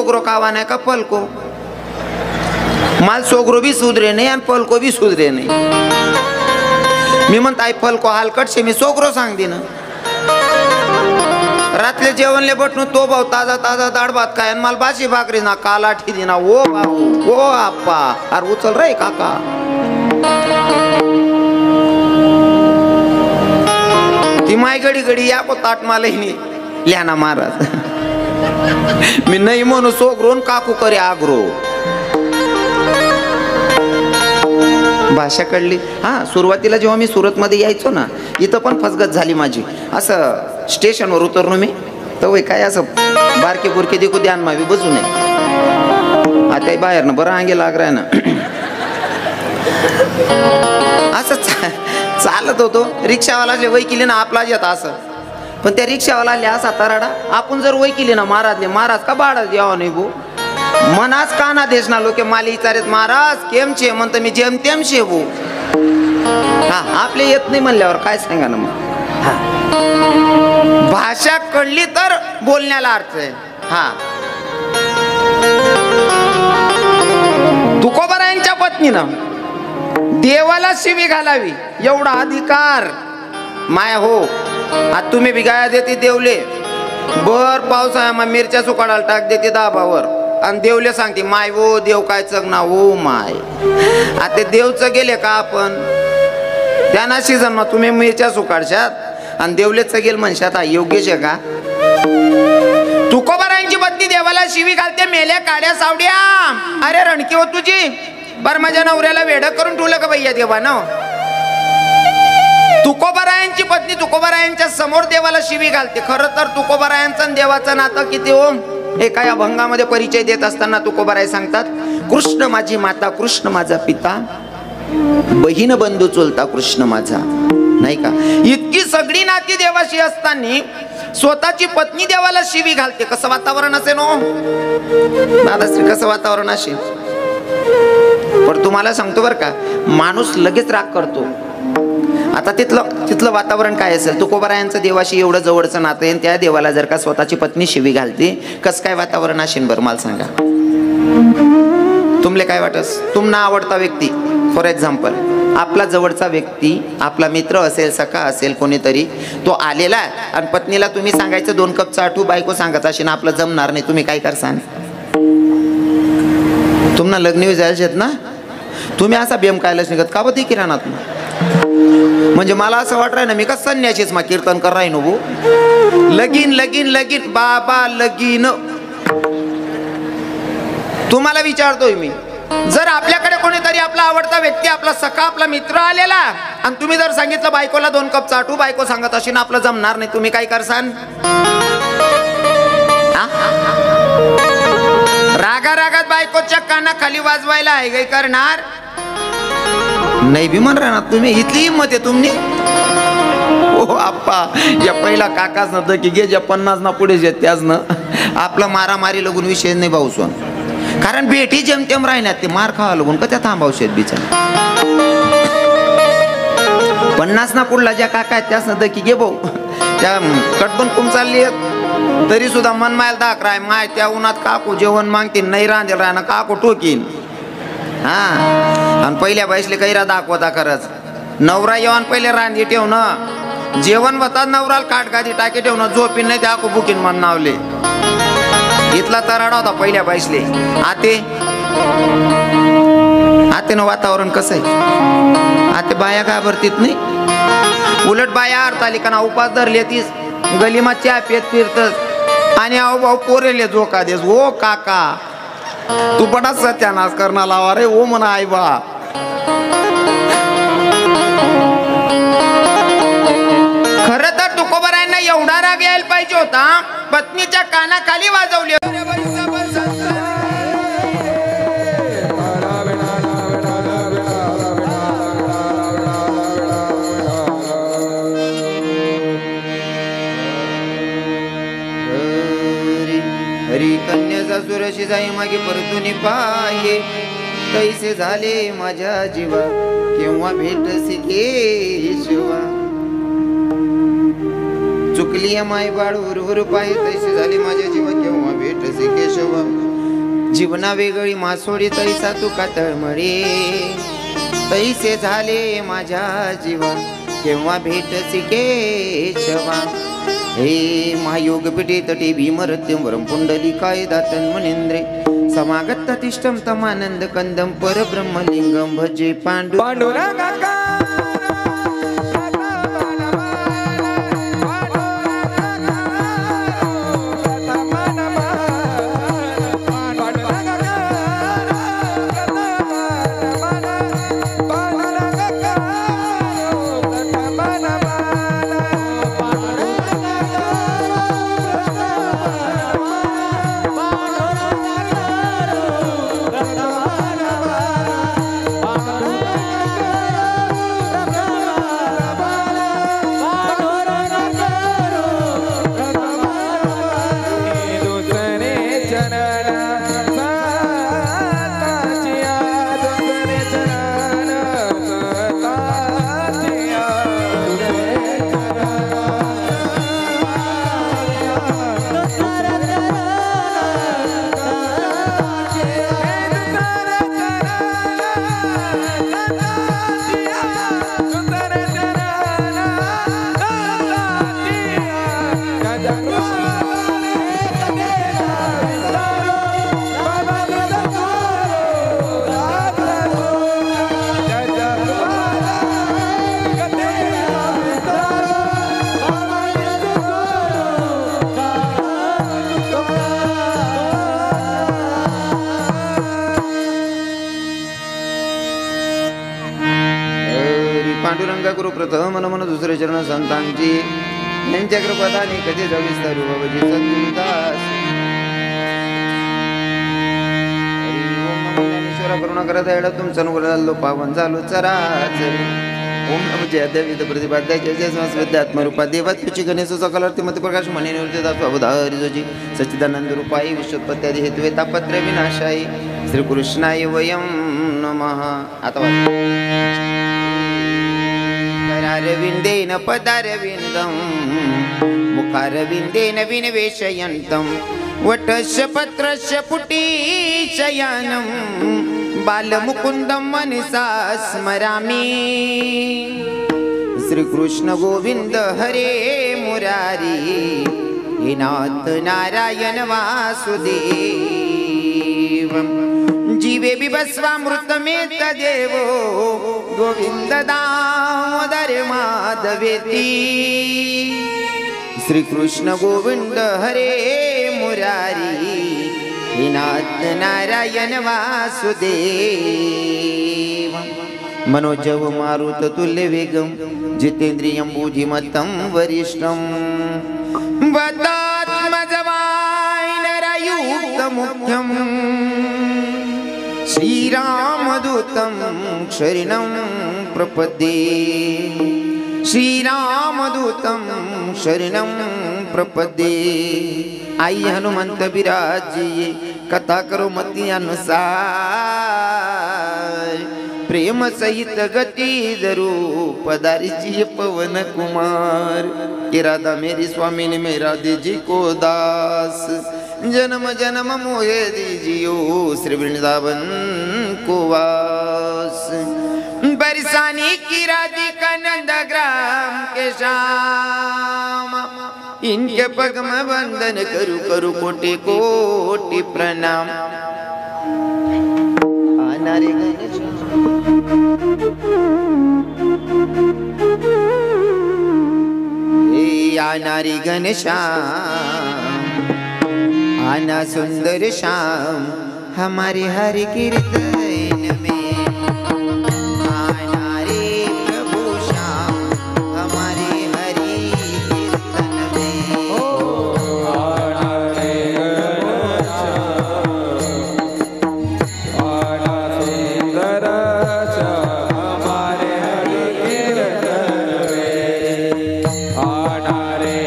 सोगरो कावा नाही का पलको, माल सोगरो भी सुधरे नाही आणि पलको भी सुधरे नाही. मी म्हणत आई पलको हलकट शे, मी सोगरो सांगते ना. रातले जेवणले बटणू तो भाऊ ताजा ताजा दाळ भात काय, मला बाशी भाकरी ना कालाठी दिना. ओ भाऊ ओ आप्पा, अरे उचल रे काका. ती माय गडी गडी या को ताट मालही लिहाना महाराज. मी नाही म्हणू सोगरून काकू करे आग्रो. भाषा कळली. हा, सुरुवातीला जेव्हा मी सुरतमध्ये यायचो ना, इथं पण फसगत झाली माझी. असं स्टेशनवर उतरलो मी तर वय काय असं बारके बुरके देखू ध्यान मावी बसू नये. आता बाहेर ना बरं अंगे लाग राय ना. असं चालत होतो. रिक्षावाला वय केली ना आपला येत असं, पण त्या रिक्षावाला असा तराडा. आपण जर वय केली ना महाराज का बाळा यावं नाही भो. मनाच काना देश ना लोके माली विचारेत महाराज केम छे, म्हणतो मी जेम तेम शे भो. हा, आपले येत नाही म्हणल्यावर काय सांगा ना मग. हा, भाषा कळली तर बोलण्याला अर्थ आहे. हा, तुकोबारायांच्या पत्नीनं देवाला शिवी घालावी एवढा अधिकार माया हो. आज तुम्ही बिगाया देते देवले बर, पावसाळ्या मग मिरच्या सुकाडायला टाक देते दाबावर आणि देवले सांगते माय वो देव काय चगना हो माय. आता देवचं गेले का आपण त्यांना सीझन मग तुम्ही मिरच्या सुकाडशात आणि देवलेच गेल म्हणशात. हा योग्यच आहे का? तुकोबारायांची पत्नी देवाला शिवी घालते मेल्या काड्या सावड्या. अरे रणकी हो तुझी, बर माझ्या नवऱ्याला वेड करून ठेवलं का भैया देवानं. तुकोबारायांची पत्नी तुकोबारायांच्या समोर देवाला शिवी घालते. खरं तर तुकोबारायांचं आणि देवाचं नातं किती हो. एका या भंगामध्ये परिचय देत असताना तुकोबाराय सांगतात, कृष्ण माझी माता, कृष्ण माझा पिता, बहीण बंधू चुलता कृष्ण माझा. नाही का? इतकी सगळी नाती देवाशी असताना स्वतःची पत्नी देवाला शिवी घालते. कसं वातावरण असेल नो दादाश्री, कसं वातावरण असेल. पण तुम्हाला सांगतो बर का, माणूस लगेच राग करतो. आता तिथलं वातावरण काय असेल. तुकोबारायांचं देवाशी एवढं जवळचं नातं आहे, त्या देवाला जर का स्वतःची पत्नी शिवी घालते, कसं काय वातावरण असेल बरं मला सांगा. तुमले काय वाटस? तुमना आवडता व्यक्ती, फॉर एक्झाम्पल आपला जवळचा व्यक्ती, आपला मित्र असेल, सखा असेल कोणीतरी, तो आलेला आणि पत्नीला तुम्ही सांगायचं 2 कप चाटू, बायको सांगत असेल आपलं जमणार नाही, तुम्ही काय करसान? तुम्हाला लग्न जायचे ना, तुम्ही असा बेम कायलाच निघत का बधी किराणात. म्हणजे मला असं वाटत ना मी का संन्याशीच मा कीर्तन कर राही नो. लगीन लगीन लगीन बाबा लगीन. तुम्हाला विचारतोय मी, जर आपल्याकडे कोणीतरी आपला आवडता व्यक्ती, आपला सखा, आपला मित्र आलेला आणि तुम्ही जर सांगितलं बायकोला 2 कप चाटू, बायको सांगत अशी ना आपलं जमणार नाही, तुम्ही काय करसान? रागा रागात बायकोच्या काना खाली वाजवायला आहे काय करणार नाही बी म्हण राहणार तुम्ही. इथली हिंमत आहे तुम्ही. ओ आप्पा, या पहिला काकाच न की गे ज्या 50 ना पुढे येत त्याच न आपला मारामारी लगून विषय नाही भाऊ सोन. कारण बेटी जेमतेम राहण्यात ते मार खावा लागून का त्या थांबावशेत बिचार. 50 ना पुढला ज्या काका आहेत त्याच न की गे भाऊ त्या कटबन कुम चालली आहेत तरी सुद्धा मन मायल दाखराय माय त्या उन्हात काकू जेवण मागतील नाही रांधेल राहणं काकू टोकीन. हा, आणि पहिल्या बाईसले कैरा दाखवता खरंच. नवरा येऊन पहिले रांधी ठेवणं, जेवण होतात नवराला काटगादी टाकी ठेवणं, झोपीन नाही त्या बुकीन मन नावले. इथला तराडा होता पहिल्या बाईसले. आतेनं वातावरण कसं आहे. आते बाया घाबरतीत नाही, उलट बाया हरतालिका उपास धरले तीस गलीमा चहा पेत फिरतस आणि अहो भाऊ पोरेले जोका देस. ओ काका तू बडा सत्यानाश करणार लावा रे ओ म्हणा आई बा. खरं तर तुकोबारायांना एवढा राग यायला पाहिजे होता, पत्नीच्या कानाखाली वाजवली. हरी कन्याचा सुरशी जाई मागे परतून पाहे, तैसे झाले माझ्या जीवा केव्हा भेटसी केशवा. चुकली माय बाळ हुरहुर पाहे, तैसे झाले माझ्या जीवा केव्हा भेट भेटसी केशव जीवना वेगळी मासोळी तैसा तुका तळमळे तैसे झाले माझ्या जीवा केव्हा भेटसी केशवा हे महायोग पिठे तटे भीमरत्यं वरं पुंडलिकाय दातन मनेंद्रे समागत तिष्ठम तमानंद कंदम परब्रह्मलिंगम भजे पांडुरंगा पांडुरंगा गुरु प्रथम मन मन दुसरे चरण संतांची यांच्या कृपादानी कधी जविस्तर बाबाजी सद्गुरुदास हरी ओम नमो ज्ञानेश्वरा करुणा करत आहे तुमचा अनुग्रह पावन झालो चराचरी ओम नमो जयदेवी प्रतिपाद्याचे जय संस्विद्यात्म रूपा देवात तुझी गणेश सकलार्थी मती प्रकाश मने निवृत्ती दास अवधारी जोजी सच्चिदानंद रूपाई विश्वोत्पत्त्यादी हेतुवे तापत्र्य विनाशाई श्री कृष्णाय वयम नमः आता अरविंदेन पदारविंदं मुखारविंदेन विनिवेशयन्तं वटस्य पत्रस्य पुटीशयनं बालमुकुन्दं मनसा स्मरामि श्रीकृष्ण गोविंद हरे मुरारी हे नाथ नारायण वासुदेव जीवे बिभस्वामृतमेत देवो गोविंद दामोदर माधवेती श्री कृष्ण गोविंद हरे मुरारी हे नाथ नारायण वासुदेव मनोजव मारुत तुल्य वेगम जितेंद्रियं बुद्धिमत्तं वरिष्ठं वदात्मजवाय नरयुक्तमुख्यं श्रीरामदूतं शरणं प्रपद्ये श्रीरामदूतं शरणं प्रपद्ये आई हनुमंत बिराजी कथा करो मती अनुसार प्रेम सहित गती जरू पदारी पवन कुमार कि राधा मेरी स्वामी ने मेरा दीजी को दास जन्म जन्म मोहे दीजियो श्री वृंदावन को वास बरसानी की राधिका नंदग्राम के श्याम इनके पग में वंदन करू करू कोटि कोटि प्रणाम आनारी आनारी घनश्याम आना सुंदर श्याम हमारे हरि कीर्तन में आना रे प्रभु श्याम हमारे हरि कीर्तन में आना रे आना सुंदर श्याम हमारे हरि कीर्तन में आना रे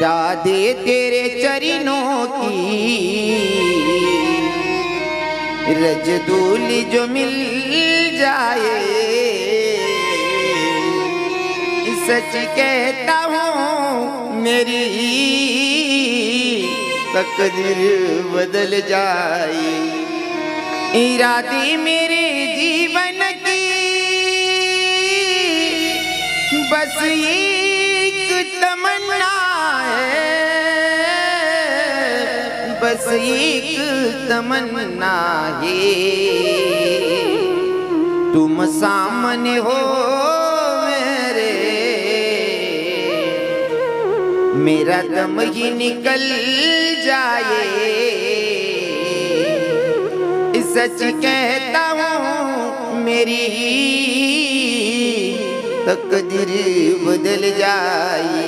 राधे तेरे चरणों की रजदूली जो मिल जाए, सच कहता हूँ मेरी तकदीर बदल जाए। इरादे मेरे जीवन की बस एक तमन्ना है, बस एक तमन्ना है, तुम सामने हो मेरे, मेरा दम ही निकल जाए। सच कहता हूँ मेरी तकदीर बदल जाए,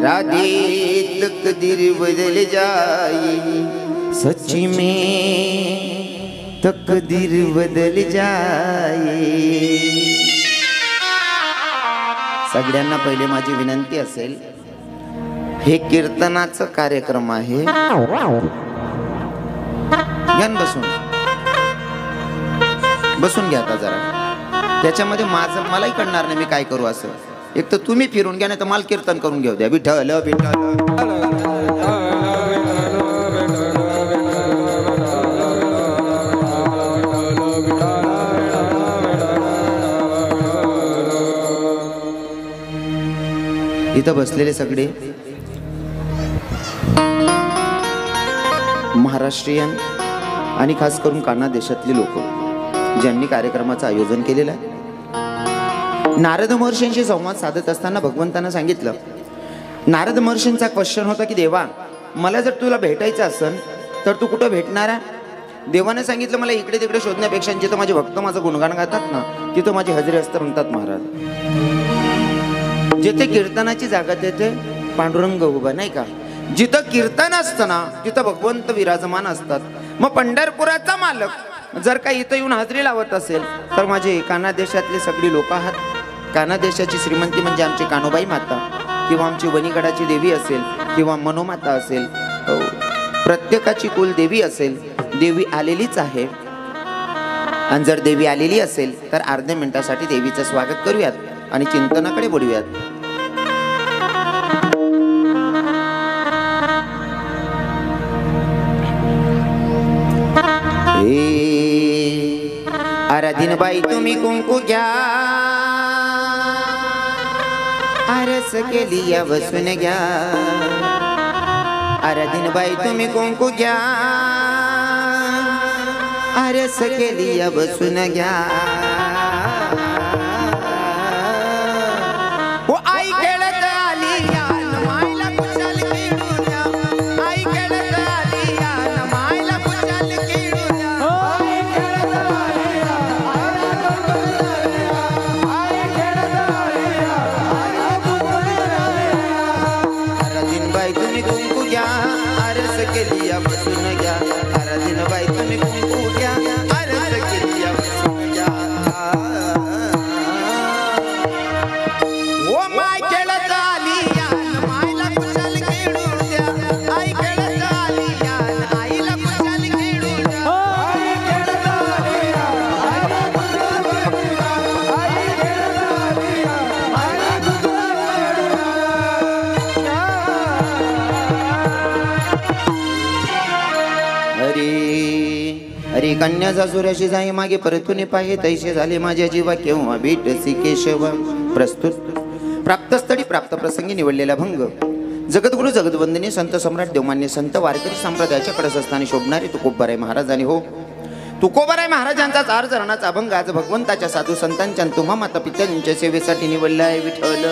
राधे तकदीर बदल जाए, सच्ची में तकदीर बदल जाए। सगळ्यांना पहिले माझी विनंती असेल, हे कीर्तनाचा कार्यक्रम आहे, घ्या बसून घ्या आता जरा, त्याच्यामध्ये मलाही कळणार नाही मी काय करू असं। एक तर तुम्ही फिरून घ्या, नाही तर मला कीर्तन करून घेऊ द्या। विठ्ठल विठ्ठल इथं बसलेले सगळे महाराष्ट्रीयन आणि खास करून कान्हा देशातली लोक ज्यांनी कार्यक्रमाचं आयोजन केलेलं आहे। नारद महर्षींशी संवाद साधत असताना भगवंतांना सांगितलं, नारद महर्षींचा क्वेश्चन होता की देवा, मला जर तुला भेटायचं असेल तर तू कुठं भेटणार आहे? देवाने सांगितलं, मला इकडे तिकडे शोधण्यापेक्षा जिथं माझे भक्त माझं गुणगान गातात ना, तिथं माझी हजेरी असतं म्हणतात महाराज। जिथे कीर्तनाची जागा तिथे पांडुरंग उभा, नाही का? जिथं कीर्तन असतं ना तिथं भगवंत विराजमान असतात। मग पंढरपुराचा मालक जर का इथं येऊन हजेरी लावत असेल तर माझे कान्हा देशातले सगळी लोक आहात। कान्हा देशाची श्रीमंती म्हणजे आमची कान्होबाई माता किंवा आमची वणीगडाची देवी असेल किंवा मनोमाता असेल, प्रत्येकाची कुलदेवी असेल, देवी आलेलीच आहे। आणि जर देवी आलेली असेल तर अर्ध्या मिनिटासाठी देवीचं स्वागत करूयात आणि चिंतनाकडे वळूयात। आराधीन बाई तुम्ही कुंकू घ्या, आरस केली या बसून घ्या। आराधीन बाई तुम्ही कुंकू घ्या, आरस केली या बसून घ्या। ओ आई खेळत आली या मायला कुशल खेळूया, आई खेळत आली या मायला कुशल खेळूया। आराधीन बाई तुम्ही कुंकू घ्या, आरस केली या बसून घ्या। आराधीन बाई तुम्ही कुंकू घ्या, आरस केली या बसून घ्या। ओ माय खेळत आली या मायला कुशल खेळू द्या, आई खेळत आली या आईला कुशल खेळू द्या। आई खेळत आली या आईला कुशल खेळू द्या, आई खेळत आली या आईला कुशल खेळू द्या। हरी हरी कन्या सासुराशी जाई मागे परतून पाहे, तैसे झाले माझ्या जीवा केव्हा भेटसी केशव। प्रस्तुत प्राप्तस्थळी प्राप्त प्रसंगी निवडलेला भंग। जगद्गुरु जगदवंदनी संत सम्राट देवमान्य संत वारकरी संप्रदायाच्या कडसस्थानी शोभणारे तुकोबाराय महाराजांनी हो तुकोबाराय महाराजांचा 4 चरणाचा अभंग आज भगवंताच्या साधू संतांच्या तुम्हा माता पित्यांच्या सेवेसाठी निवडलाय। विठ्ठल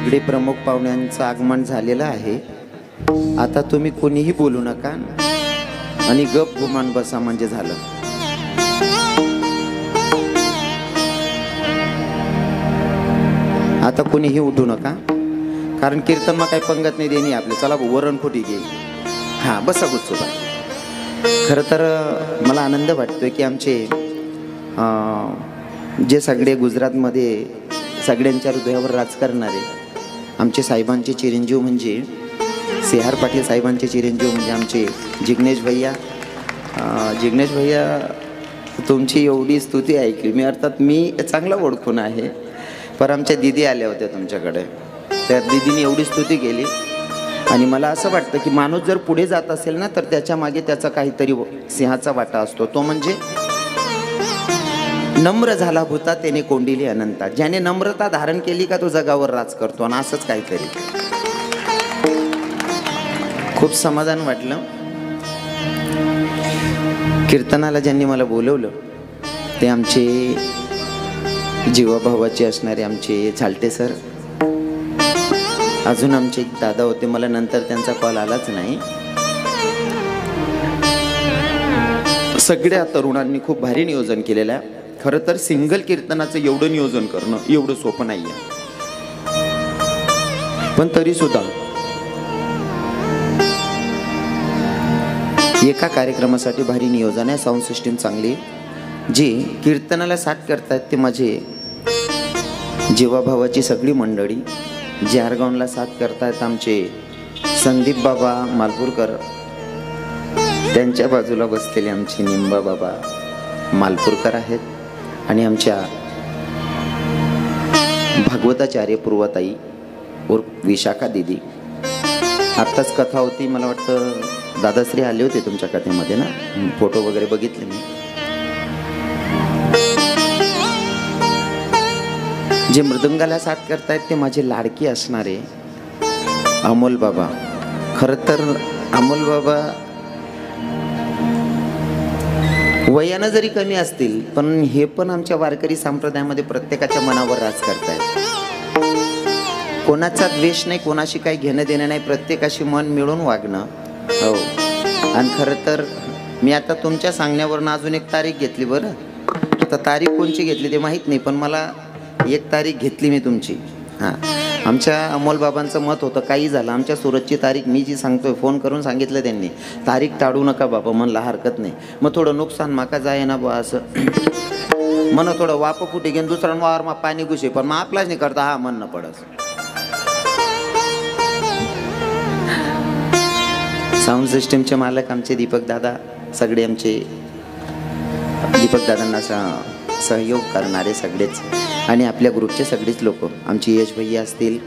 सगळे प्रमुख पाहुण्यांचं आगमन झालेलं आहे. आता तुम्ही कोणीही बोलू नका आणि गप गुमान बसा म्हणजे झालं. आता कोणीही उठू नका, कारण कीर्तन मग काही पंगत नाही देणी आपले. चला वरण फुटी घे. हां, बसा गुच्चोबा. खरं तर मला आनंद वाटतोय की आमचे जे सगळे गुजरातमध्ये सगळ्यांच्या हृदयावर राज करणारे आमचे साहेबांचे चिरंजीव म्हणजे CR पाटील साहेबांचे चिरंजीव म्हणजे आमचे जिग्नेश भैया. जिग्नेश भैया, तुमची एवढी स्तुती ऐकली मी, अर्थात मी चांगला ओळखून आहे, पर आमच्या दिदी आल्या होत्या तुमच्याकडे. त्या दिदीने एवढी स्तुती केली आणि मला असं वाटतं की माणूस जर पुढे जात असेल ना तर त्याच्या मागे त्याचा काहीतरी सिंहाचा वाटा असतो. तो म्हणजे नम्र झाला भूता त्याने कोंडिली अनंता. ज्याने नम्रता धारण केली का तो जगावर राज करतो. आणि असंच काहीतरी खूप समाधान वाटलं. कीर्तनाला ज्यांनी मला बोलवलं ते आमचे जीवाभावाचे असणारे आमचे चालटे सर. अजून आमचे एक दादा होते, मला नंतर त्यांचा कॉल आलाच नाही. सगळ्या तरुणांनी खूप भारी नियोजन केलेलं आहे. खरं तर सिंगल कीर्तनाचं एवढं नियोजन करणं एवढं सोपं नाही आहे, पण तरी सुद्धा एका कार्यक्रमासाठी भारी नियोजन आहे. साऊंड सिस्टीम चांगली. जे कीर्तनाला साथ करतात ते माझे जीवाभावाची सगळी मंडळी. जारगावला साथ करतायत आमचे संदीप बाबा मालपूरकर. त्यांच्या बाजूला बसलेले आमचे निंबा बाबा मालपूरकर आहेत. आणि आमच्या भागवताचार्य पूर्वताई उर्फ विशाखा दिदी. आत्ताच कथा होती, मला वाटतं दादाश्री आले होते तुमच्या कथेमध्ये ना, फोटो वगैरे बघितले मी. जे मृदंगाला साथ करतायत ते माझे लाडके असणारे अमोल बाबा. खरं तर अमोल बाबा वयानं जरी कमी असतील पण हे पण आमच्या वारकरी संप्रदायामध्ये प्रत्येकाच्या मनावर राज करतायत. कोणाचा द्वेष नाही, कोणाशी काही घेणं देणं नाही, प्रत्येकाशी मन मिळून वागणं. हो. आणि खरं तर मी आता तुमच्या सांगण्यावरनं अजून एक तारीख घेतली. बरं, आता तारीख कोणची घेतली ते माहीत नाही, पण मला एक तारीख घेतली मी तुमची. हां, आमच्या अमोल बाबांचं मत होतं काही झालं आमच्या सुरतची तारीख मी जी सांगतोय फोन करून सांगितलं त्यांनी, तारीख टाळू नका बाबा. म्हणलं हरकत नाही. मग थोडं नुकसान माका जाय ना बा असं म्हण, थोडं वाप फुटे घेऊन दुसरा वावर मग पाणी घुसे, पण मग आपलाच नाही करता हा म्हणणं पडस. साऊंड सिस्टीमचे मालक आमचे दीपक दादा, सगळे आमचे दीपक दादांना सहयोग करणारे सगळेच, आणि आपल्या ग्रुपचे सगळेच लोक, आमची यश भैया असतील,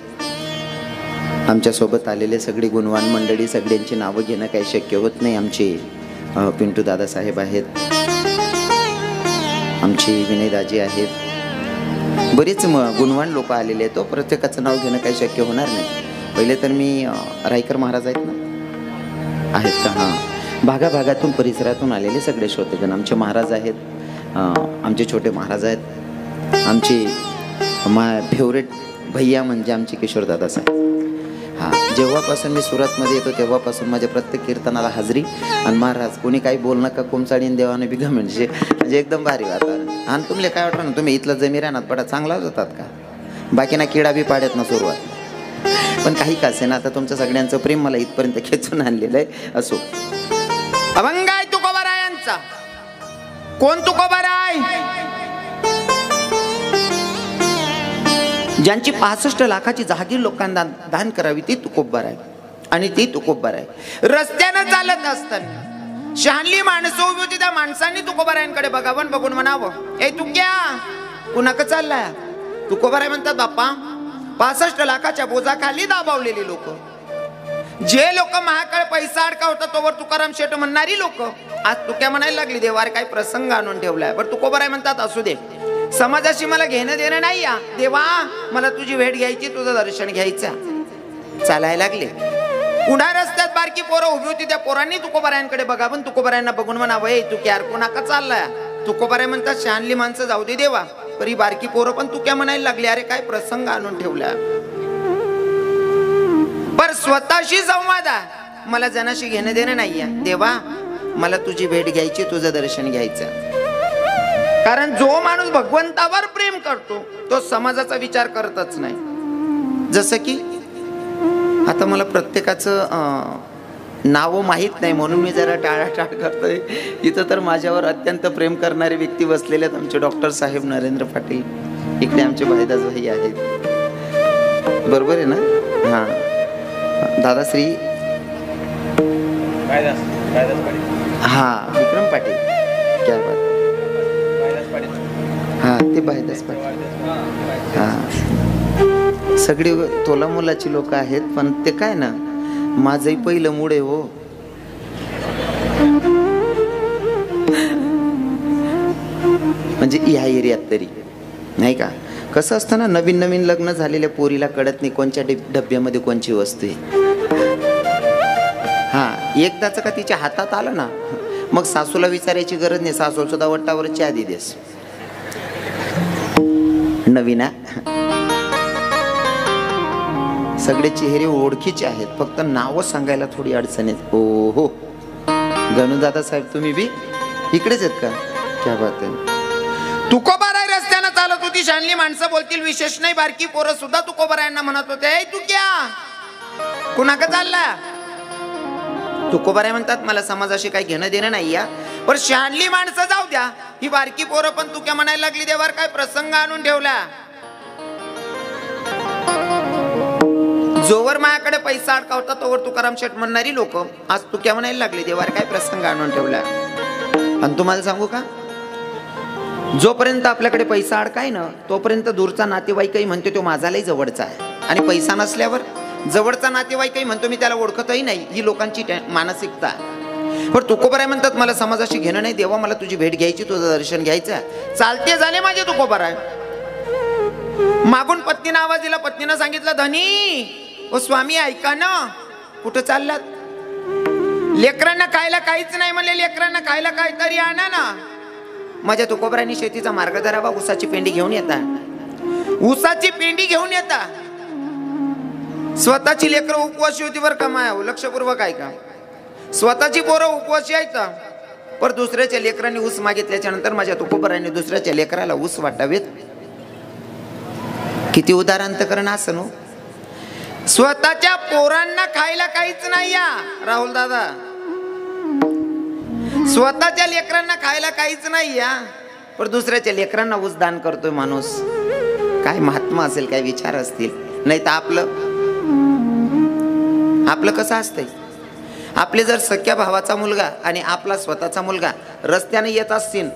आमच्यासोबत आलेले सगळे गुणवान मंडळी, सगळ्यांची नावं घेणं काही शक्य होत नाही. आमचे पिंटू दादासाहेब आहेत, आमचे विनयदाजी आहेत, बरेच गुणवान लोक आलेले आहेत. तो प्रत्येकाचं नाव घेणं काही शक्य होणार नाही. पहिले तर मी रायकर महाराज आहेत ना, आहेत का? हां, भागाभागातून परिसरातून आलेले सगळे श्रोतेगण आमचे महाराज आहेत. आमचे छोटे महाराज आहेत. आमचे फेवरेट भैया म्हणजे आमचे किशोरदादा साहेब. हां, जेव्हापासून मी सुरतमध्ये येतो तेव्हापासून माझ्या प्रत्येक कीर्तनाला हाजरी. आणि महाराज कोणी काही बोल नका, कोमचाडीन देवाने बिघा म्हणजे एकदम भारी वातावरण. आणि तुमले काय वाटतं ना, तुम्ही इथलं जमीर आहे ना बडा चांगला जातात का, बाकी ना किडा बी पाड्यात ना सुरुवात. पण काही का असे ना, आता तुमचं सगळ्यांचं प्रेम मला इथपर्यंत खेचून आणलेलं आहे. असो, अभंग आहे तुकोबारायांचा. कोण तुकोबाराय? ज्यांची 65 लाखाची जहागीर लोकांना दान करावी ती तुकोबाराय. आणि ती तुकोबाराय रस्त्यानं चालत असताना शहाणली माणसं उभी होती, त्या माणसांनी तुकोबारायांकडे बघावं, बघून म्हणावं, ए तुक्या कुणाक चाललाय? तुकोबाराय म्हणतात, बाप्पा 65 लाखाच्या बोजाखाली दाबावलेली लोक, जे लोक महाकाळ पैसा अडका होता तोवर तुकाराम शेठ म्हणणारी लोक आज तुक्या म्हणायला लागली, देवार काय प्रसंग आणून ठेवलाय. बरं, तुकोबाराय म्हणतात, असू दे, समाजाशी मला घेणं देणं नाही या देवा, मला तुझी भेट घ्यायची, तुझं दर्शन घ्यायचं. चालायला लागले. पुन्हा रस्त्यात बारकी पोरं उभी होती, त्या पोरांनी तुकोबारायांकडे बघावं, तुकोबारायांना बघून म्हणावं, ए तुक्या कोणाका चाललाय? तुकोबाराय म्हणतात, शहाणली माणसं जाऊ दे देवा, तरी बारकी पोरं पण तुक्या म्हणायला लागली, अरे काय प्रसंग आणून ठेवला. स्वतःशी संवाद मला जनाशी घेणं देणं नाहीये. देवा मला तुझी भेट घ्यायची, तुझं दर्शन घ्यायचं. कारण जो माणूस भगवंतावर प्रेम करतो तो समाजाचा विचार करतच नाही. जसं की आता मला प्रत्येकाचं नाव माहीत नाही म्हणून मी जरा टाळाटाळ करतोय. इथं तर माझ्यावर अत्यंत प्रेम करणारे व्यक्ती बसलेले आहेत. आमचे डॉक्टर साहेब नरेंद्र पाटील, इकडे आमचे भाईदास भाई आहेत, बरोबर आहे ना? हा दादाश्री हा विक्रम पाटील, क्या बात. हा ते भाईदास पाटील. हा सगळी तोला मुलाची लोक आहेत. पण ते काय ना, माझंही पहिलं मूड आहे हो. म्हणजे ह्या एरियात तरी नाही का, कसं असतं ना, नवीन नवीन लग्न झालेल्या पोरीला कळत नाही कोणच्या डब्यामध्ये कोणची वस्तू आहे. हा एकदाच का तिच्या हातात आलं ना, मग सासूला विचारायची गरज नाही, सासू सुद्धा वट्टावर चहा देस. नवीन सगळे चेहरे ओळखीचे आहेत, फक्त नाव सांगायला थोडी अडचण आहे. ओ हो गणूदादा साहेब तुम्ही बी इकडेच आहेत का? क्या बात आहे. तुकोबाराय रस्त्यानं चालत होती, शानली माणसं बोलतील विशेष नाही, बारकी पोरं सुद्धा तुकोबारायांना म्हणत होते, तू क्या कुणाक चालला? तुकोबाराय म्हणतात मला समाजाशी काही घेणं देणं नाही या, पण शानली माणसं जाऊ द्या, ही बारकी पोरं पण तू क्या म्हणायला लागली. देवावर काय प्रसंग आणून ठेवला. जोवर माझ्याकडे पैसा अडकावता तोवर तुकाराम शेठ म्हणणारी लोक आज तू क्या म्हणायला लागली. देवावर काय प्रसंग आणून ठेवला. आणि तुम्हाला सांगू का, जोपर्यंत आपल्याकडे पैसा अडकाय ना तोपर्यंत दूरचा नातेवाईकही म्हणतो तो माझा लई जवळचा आहे, आणि पैसा नसल्यावर जवळचा नातेवाईकही म्हणतो मी त्याला ओळखतही नाही. ही लोकांची मानसिकता. पण तुकोबाराय म्हणतात मला समाजाशी घेणं नाही. देवा मला तुझी भेट घ्यायची, तुझं दर्शन घ्यायचं. चालते झाले माझे तुकोबाराय. मागून पत्नीनं आवाज दिला. पत्नीनं सांगितलं धनी ओ स्वामी ऐका ना, कुठं चाललात? लेकरांना खायला काहीच नाही म्हणले, लेकरांना खायला काहीतरी आणा ना. माझ्या तुकोबारायांनी शेतीचा मार्ग धरावा. ऊसाची पेंडी घेऊन येता, ऊसाची पेंडी घेऊन येता. स्वतःची लेकरं उपवासी होती बरं का माया, लक्षपूर्वक ऐका. स्वतःची पोरं उपवासी आहेत, पर दुसऱ्याच्या लेकरांनी ऊस मागितल्याच्या नंतर माझ्या तुकोबारायांनी दुसऱ्याच्या लेकराला ऊस वाटावेत. किती उदाहरण असं नो. स्वतःच्या पोरांना खायला काहीच नाही या राहुल दादा, स्वतःच्या लेकरांना खायला काहीच नाही या, पण दुसऱ्याच्या लेकरांना ऊस दान करतोय माणूस. काय महात्मा असेल, काय विचार असतील. नाही तर आपलं कसं असतंय, आपले जर सख्या भावाचा मुलगा आणि आपला स्वतःचा मुलगा रस्त्याने येत असतील,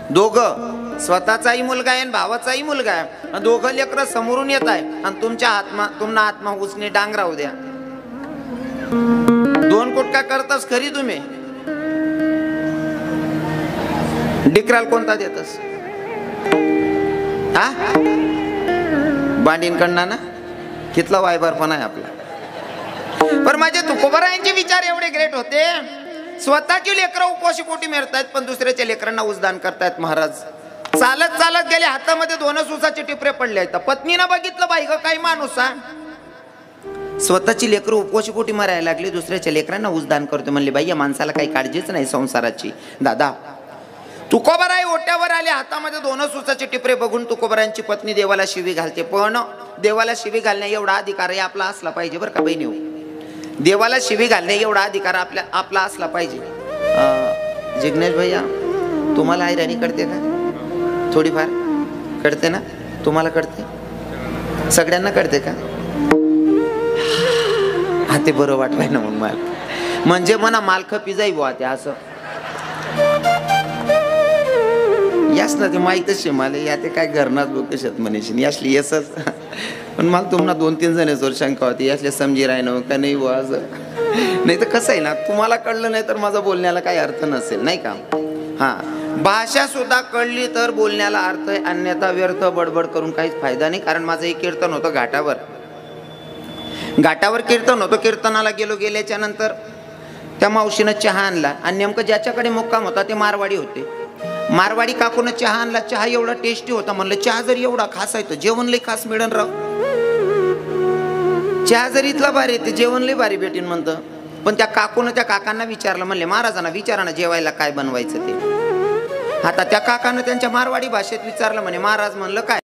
दोघं स्वतःचाही मुलगा आहे आणि भावाचाही मुलगा आहे, दोघं लेकरं समोरून येत आहे, आणि तुमना आत्मा उसने डांग राहू द्या. दोन कुटका करतास खरी तुम्ही, डिकराल कोणता देतस? हा बांडींकडनं ना कितला वायबार पण आहे आपला. पण माझे तुकोबारायांचे विचार एवढे ग्रेट होते. स्वतःची लेकरं उपवाशी पोटी मेरतायत, पण दुसऱ्याच्या लेकरांना उसदान करतायत. महाराज चालत चालत गेले, हातामध्ये 2 ऊसाचे टिपरे पडले आहेत. पत्नीनं बघितलं, बाई ग काही माणूस स्वतःची लेकरं उपवाशी पोटी मारायला लागली, दुसऱ्याच्या लेकरांना उसदान करतो. म्हणले बाई या माणसाला काही काळजीच नाही संसाराची. दादा तुकोबाराय ओट्यावर आले, हातामध्ये 2 ऊसाचे टिपरे बघून तुकोबारायांची पत्नी देवाला शिवी घालते. पण देवाला शिवी घालण्या एवढा अधिकार आपला असला पाहिजे बरं का बहिणी. देवाला शिवी घालणे एवढा अधिकार आपला असला पाहिजे. जिग्नेश भैया तुम्हाला हैराणी करते का? थोडीफार कळते ना? तुम्हाला कळते? सगळ्यांना कळते का? हा ते बरं वाटवाय ना म्हणून माल म्हणजे म्हणा मालख पिजाई बुवा ते असं यास ना ते माहीतच आहे मला. या ते काय घरनाच लोकशात म्हणेशी यासली येसच. पण मला तुम्हाला 2-3 जणांवर शंका होती, यासले समजी राहिनो का नाही बुवा असं. नाही तर कसं आहे ना, तुम्हाला कळलं नाही तर माझा बोलण्याला काही अर्थ नसेल नाही का. हा भाषा सुद्धा कळली तर बोलण्याला अर्थ आहे, अन्यथा व्यर्थ बडबड करून काहीच फायदा नाही. कारण माझं एक कीर्तन होतं घाटावर कीर्तन होतं. कीर्तनाला गेल्याच्या नंतर त्या मावशीनं चहा आणला, आणि नेमकं ज्याच्याकडे मुक्काम होता ते मारवाडी होते. मारवाडी काकून चहा आणला. चहा एवढा टेस्टी होता. म्हणलं चहा जर एवढा खास आहे तर जेवण लई खास मिळेल राव. चहा जर इथला भारी आहे, ते जेवण लय भारी भेटेन म्हणतं. पण त्या काकांना विचारलं, म्हणले महाराजांना विचारा ना जेवायला काय बनवायचं ते. आता त्या काकानं त्यांच्या मारवाडी भाषेत विचारलं, म्हणे महाराज म्हणलं काय